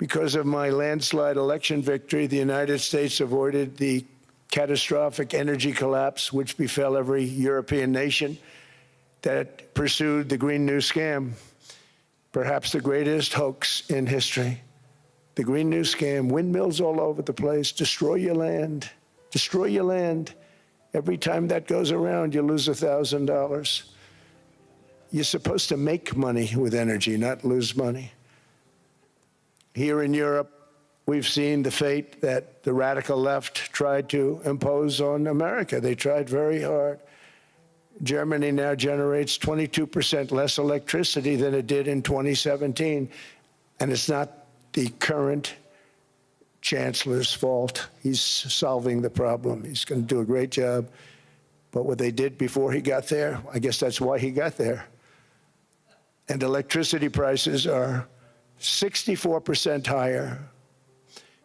Because of my landslide election victory, the United States avoided the catastrophic energy collapse which befell every European nation that pursued the Green New Scam, perhaps the greatest hoax in history. The Green New Scam, windmills all over the place, destroy your land, destroy your land. Every time that goes around, you lose $1,000. You're supposed to make money with energy, not lose money. Here in Europe, we've seen the fate that the radical left tried to impose on America. They tried very hard. Germany now generates 22% less electricity than it did in 2017. And it's not the current chancellor's fault. He's solving the problem. He's going to do a great job. But what they did before he got there, I guess that's why he got there. And electricity prices are 64% higher.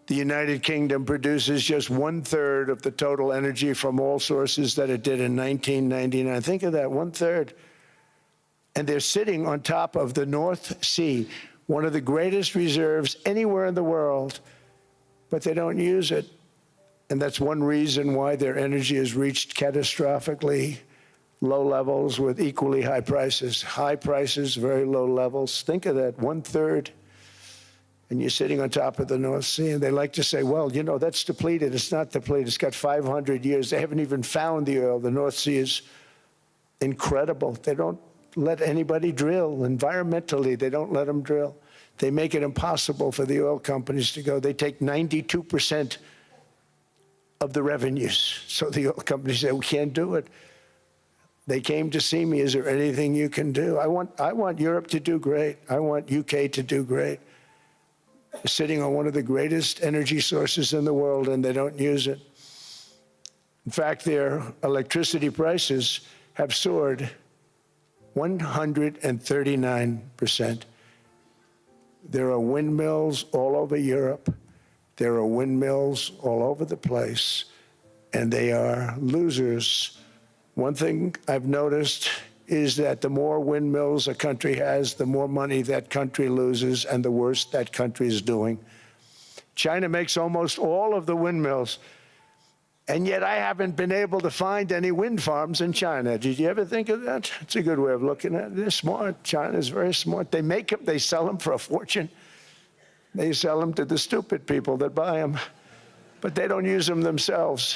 The United Kingdom produces just 1/3 of the total energy from all sources that it did in 1999. Think of that, 1/3. And they're sitting on top of the North Sea, one of the greatest reserves anywhere in the world, but they don't use it. And that's one reason why their energy has reached catastrophically low levels with equally high prices. High prices, very low levels. Think of that, 1/3. And you're sitting on top of the North Sea, and they like to say, well, you know, that's depleted. It's not depleted. It's got 500 years. They haven't even found the oil. The North Sea is incredible. They don't let anybody drill. Environmentally, they don't let them drill. They make it impossible for the oil companies to go. They take 92% of the revenues. So the oil companies say, we can't do it. They came to see me. Is there anything you can do? I want Europe to do great. I want UK to do great. They're sitting on one of the greatest energy sources in the world, and they don't use it. In fact, their electricity prices have soared 139%. There are windmills all over Europe. There are windmills all over the place, and they are losers. One thing I've noticed is that the more windmills a country has, the more money that country loses and the worse that country is doing. China makes almost all of the windmills, and yet I haven't been able to find any wind farms in China. Did you ever think of that? It's a good way of looking at it. They're smart. China's very smart. They make them, they sell them for a fortune. They sell them to the stupid people that buy them, but they don't use them themselves.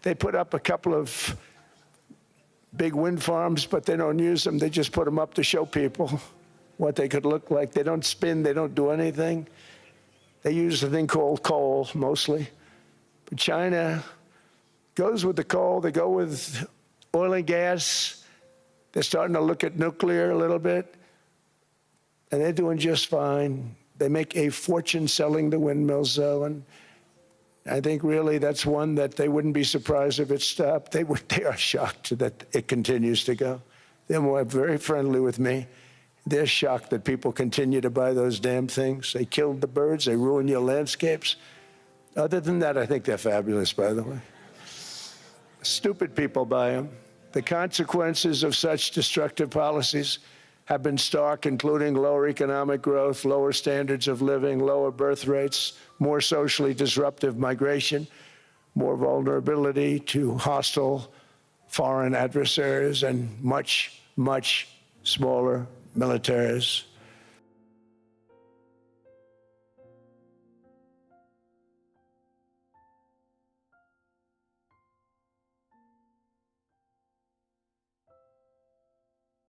They put up a couple of big wind farms, but they don't use them. They just put them up to show people what they could look like. They don't spin, they don't do anything. They use a thing called coal, mostly. But China goes with the coal, they go with oil and gas. They're starting to look at nuclear a little bit, and they're doing just fine. They make a fortune selling the windmills, though, and I think really that's one that they wouldn't be surprised if it stopped. They are shocked that it continues to go. They're very friendly with me. They're shocked that people continue to buy those damn things. They killed the birds. They ruin your landscapes. Other than that, I think they're fabulous, by the way. Stupid people buy them. The consequences of such destructive policies have been stark, including lower economic growth, lower standards of living, lower birth rates, more socially disruptive migration, more vulnerability to hostile foreign adversaries, and much, much smaller militaries.